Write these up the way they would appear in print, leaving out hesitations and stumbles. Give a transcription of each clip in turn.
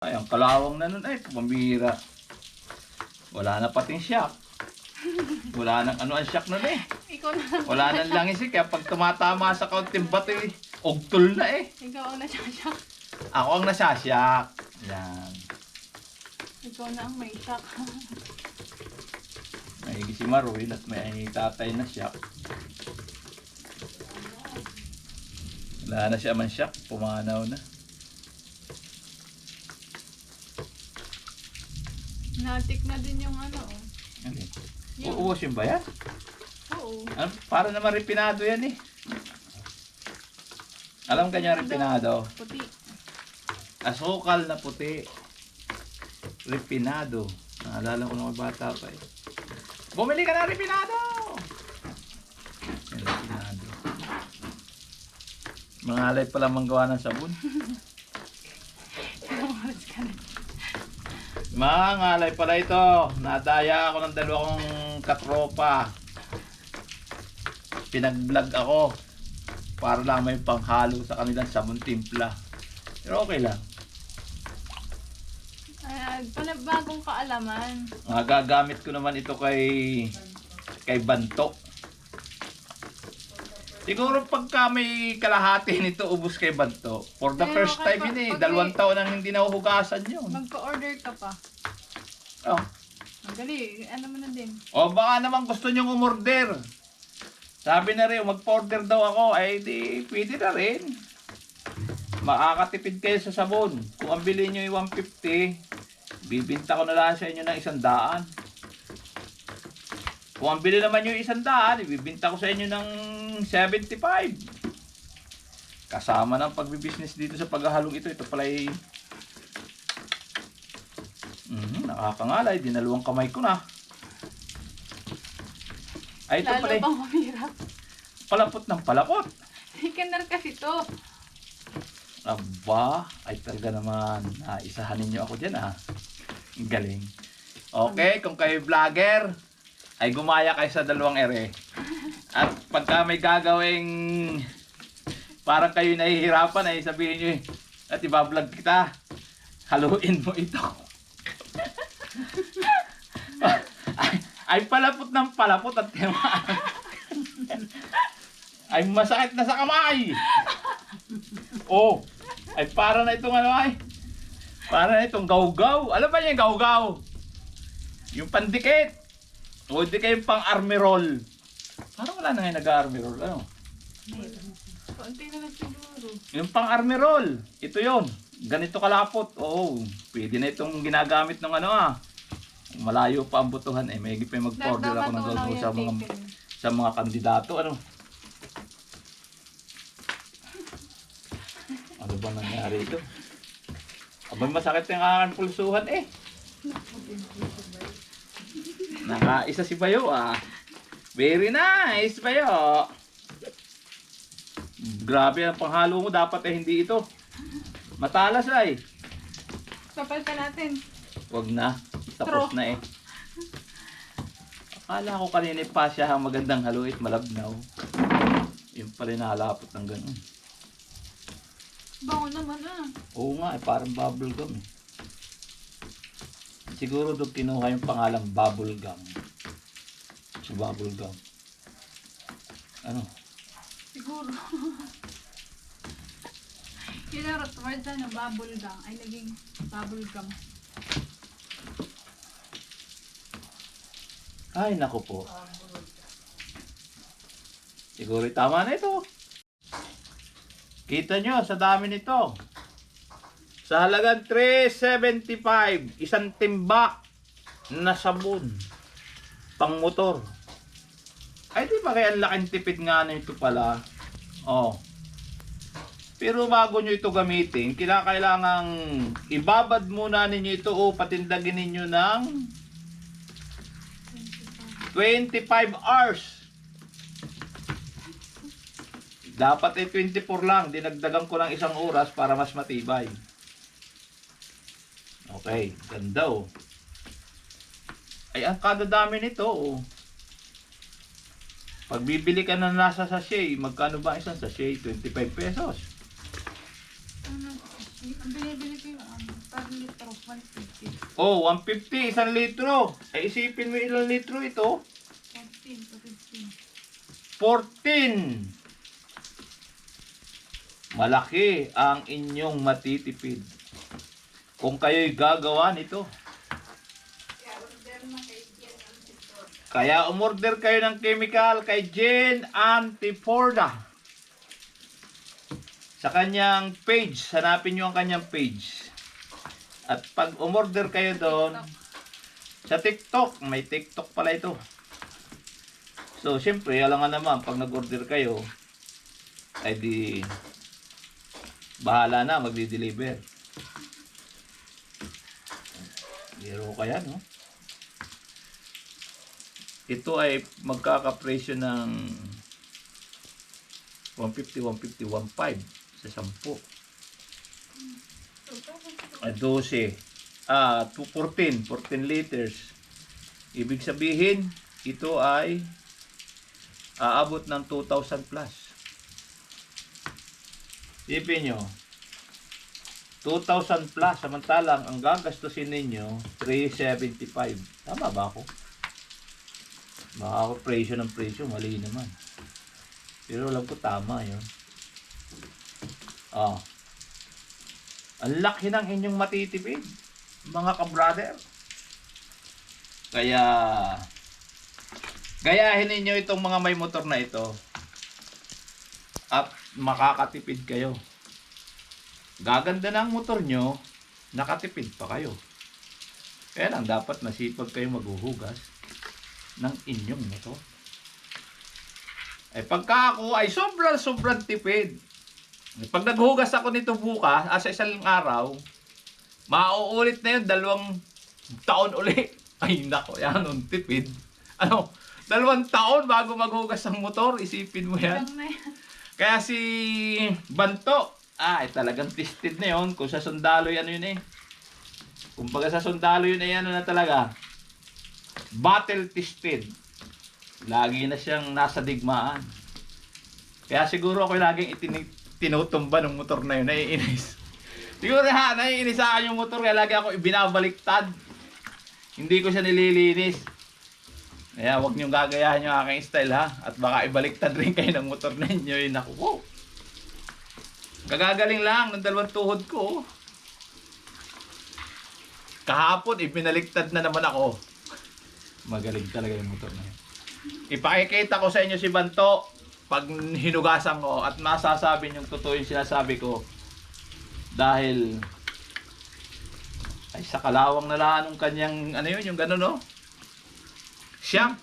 Ay, ang kalawang na nun ay, pambira. Wala na pating shock. Wala nang ano ang shock nun eh. Ikaw na. Wala nang langis eh, kaya pag tumatama sa kaunting bato eh, ugtol na eh. Ikaw ang nasasyak. Ako ang nasasyak. Yan. Ikaw na ang may shock. May si Maruel at may tatay na shock. Wala na siya man shock, pumanaw na. Natik na din yung ano. Ano eh? Yan. Uubusin ba yan? Oo. Ano, para naman repinado yan eh. Alam ka niya repinado? Puti. Asukal na puti. Repinado. Naalala ko nung bata pa eh. Bumili ka na repinado! Yan, repinado. Mga alay pala manggawa ng sabon. Umalis ka na. Mga ngalay pala ito. Nadaya ako ng dalawang katropa. Pinag-vlog ako. Para lang may panghalo sa kanilang sabon timpla. Pero okay lang. Bagong kaalaman. Gagamit ko naman ito kay Banto. Siguro pagka may kalahati nito ubos kay Banto. For the Pero first time yun eh. pag 2 taon nang hindi nahuhugasan yun. Magpa-order ka pa. Oh. Magali. Ano mo na din. O baka naman gusto nyong umorder. Sabi na rin, mag-order daw ako. Ay di, pwede na rin. Makakatipid kayo sa sabon. Kung ang bilhin nyo yung 150, bibinta ko na lang sa inyo ng 100. Kung ang bilhin naman yung 100, ibibinta ko sa inyo ng 75. Kasama ng pagbibusiness dito sa paghahalong ito. Ito pala ay nakakangalay. Dinalawang kamay ko na. Ay, ito Lalo pala pang humirap. palapot ng palapot. Ikanar kasi to. Aba, ay talaga naman. Isahanin nyo ako dyan ah. Ang galing. Okay, kung kayo vlogger, ay gumaya kayo sa 2 ere. At pagka may gagawing parang kayo nahihirapan ay sabihin nyo at ibablog kita. Haluin mo ito. ay palapot ng palapot at ay masakit na sa kamay. Oh, ay para na itong ano ay. Para na itong gawgaw. Alam ba niya yung gawgaw? Yung pandikit. O di kayo pang army roll. Parang wala na ngayon nag-army roll. Ano? Konti na lang siguro. Yung pang army roll. Ito yon. Ganito kalapot. Oo, pwede na itong ginagamit ng ano ah. Malayo pa ang butuhan eh. May higit pa mag-order ako ng gawgaw sa mga kandidato. Ano? Ano ba nangyari ito? Abay masakit yung aking pulsuhan eh. Nakaisa si Bayo ah. Very nice Bayo. Grabe ang panghalo mo. Dapat eh hindi ito. Matalas ay. Kapal ka natin. Wag na. Tapos na eh. Akala ko kanina pa siya ang magandang haluit malabnaw. Yung pala nalapot ng ganun. Bango naman ah. Oo nga, eh, parang bubble gum eh. Siguro doon kinuha yung pangalang bubble gum. So bubble gum. Ano? Siguro. Yung root word na bubble gum ay naging bubble gum. Ay, naku po. Siguro tama na ito. Kita nyo, sa dami nito. Sa halagang 375, isang timba na sabon. Pang motor. Ay, di ba kaya ang laking tipid nga na ito pala? Oh. Pero bago nyo ito gamitin, kailangang ibabad muna ninyo ito o patindagin ninyo ng 25 hours. Dapat ay 24 lang. Dinagdagan ko ng 1 oras para mas matibay. Okay. Ganda oh. Ay, ang kadadami nito oh. Pag bibili ka na nasa sachet, magkano ba isang sachet? 25 pesos. Ano? Ang binibili ko yung parang 150. Oh, 150, 1 litro. Ay, isipin mo ilang litro ito? 14 to 15. 14. Malaki ang inyong matitipid kung kayo'y gagawa nito. Kaya umorder kayo ng chemical kay Jane Antiporda. Sa kanyang page, hanapin nyo ang kanyang page. At pag umorder kayo doon, sa TikTok, may TikTok pala ito. So, siyempre, alam nga naman, pag nag-order kayo, ay di, bahala na, magdi-deliver. Biro kaya, no? Ito ay magkakapresyo ng 150, 150, 1.5 sa 10. Ay, 12. 14 liters. Ibig sabihin, ito ay aabot ng 2,000 plus. Isipin nyo, 2,000 plus, samantalang ang gagastusin ninyo, 375. Tama ba ako? Baka ako presyo ng presyo, mali naman. Pero alam ko tama yun. Ang laki ng inyong matitipid, mga ka-brother. Kaya, gayahin ninyo itong mga may motor na ito. At makakatipid kayo. Gaganda ng motor nyo, nakatipid pa kayo. Kaya lang, dapat masipag kayo maghuhugas ng inyong motor. Eh pagka ako ay sobrang tipid. Pag naghugas ako nito bukas, sa isang araw, mauulit na yun, 2 taon uli. Ay nako, yan ang tipid. 2 taon bago maghugas ng motor, isipin mo yan. Kaya si Banto, talagang tested na yun. Kung sa sundalo yan yun eh. Kumbaga sa sundalo yun ay ano na talaga, battle tested. Lagi na siyang nasa digmaan. Kaya siguro ako laging tinutumba ng motor na yun. Naiinis. Siguro naiinis sa akin yung motor. Kaya lagi ako ibinabaliktad. Hindi ko siya nililinis. Kaya huwag niyong gagayahin yung aking style ha. At baka ibaliktad rin kayo ng motor ninyo. Naku po. Kagagaling lang ng 2 tuhod ko. Kahapon ibinaliktad na naman ako. Magaling talaga yung motor na yun. Ipakikita ko sa inyo si Banto pag hinugasan ko at masasabi niyong totoo yung sinasabi ko. Dahil ay sa kalawang nalaan ng kanyang yung gano'n no? Shop.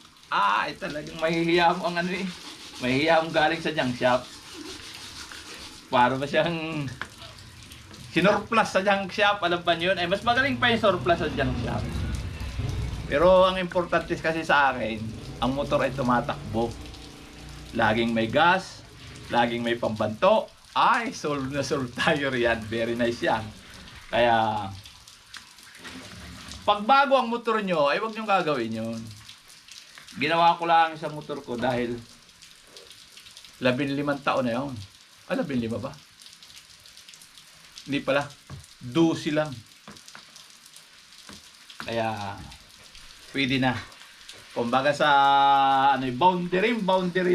Talagang mahihiya mo ang mahihiya mo galing sa junk shop. Para ba siyang sinurplus sa junk shop, alam ba niyo yun? Mas magaling pa yung surplus sa junk shop. Pero ang importante kasi sa akin, ang motor ay tumatakbo. Laging may gas, laging may pambanto. Solve na solve tayo riyan. Very nice yan. Kaya, pag bago ang motor nyo, ay huwag nyo gagawin yun. Ginawa ko lang sa motor ko dahil 15 taon na yun. 15 ba? Hindi pala. 12 lang. Kaya, pwede na. Kumbaga sa boundary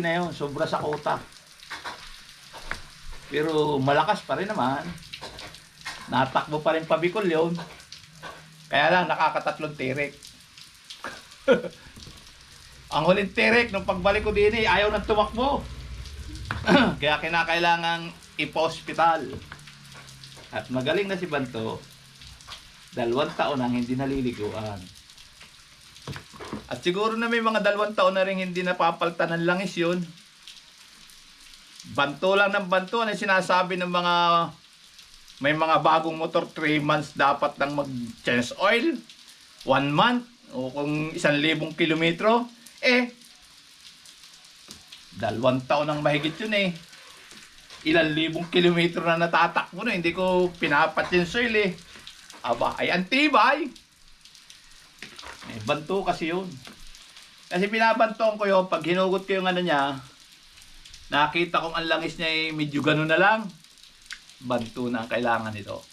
na yun. Sobra sa kota. Pero malakas pa rin naman. Natakbo pa rin pabikol yun. Kaya lang, nakakatatlong tirik. Ang huling tirik, nung pagbalik ko din ayaw nang tumakbo. Kaya kinakailangang ipa-hospital. At magaling na si Banto. 2 taon nang hindi naliliguan. At siguro na may mga 2 taon na rin hindi napapaltan ng langis yun. Banto lang ng banto. Ano sinasabi ng mga may mga bagong motor, 3 months dapat nang mag-change oil, 1 month, o kung 1,000 kilometro, 2 taon nang mahigit yun eh. Ilang libong kilometro na natatakbo na, hindi ko pinapa-change oil eh. Aba, ay antibay. Banto kasi yun. Kasi pinabantoan ko yun, pag hinugot ko yung niya, nakita kong ang langis niya ay medyo gano'n na lang. Banto na ang kailangan nito.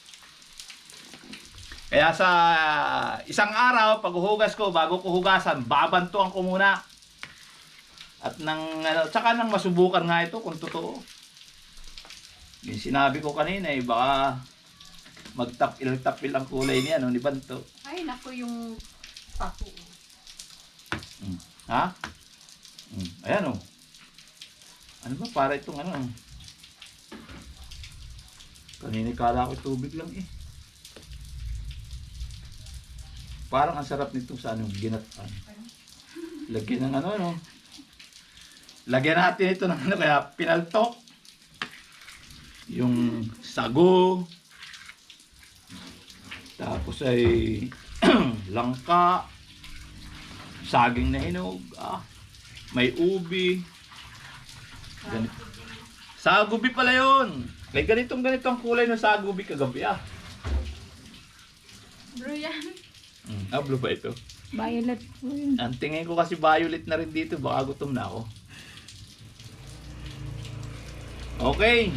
Kaya sa isang araw, paghuhugas ko, bago ko hugasan, babantuan ko muna. At tsaka nang masubukan nga ito kung totoo. Yung sinabi ko kanina baka magtapil-tapil ang kulay niya, ni Banto. Ay, naku yung paku. Ha? Ayan Ano ba, para itong Kanina kala ko tubig lang Parang ang sarap nito sa ginatan. Lagyan ng Lagyan natin ito ng kaya pinaltok. Yung sago. Tapos ay langka. Saging na hinog. May ubi. Sagubi pala yun. May ganito ang kulay ng sagubi kagabi Bro yan. Blue ba ito? Violet po yun. Ang tingin ko kasi violet na rin dito. Baka gutom na ako. Okay.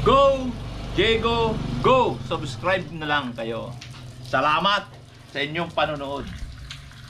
Go! Diego, go! Subscribe na lang kayo. Salamat sa inyong panonood.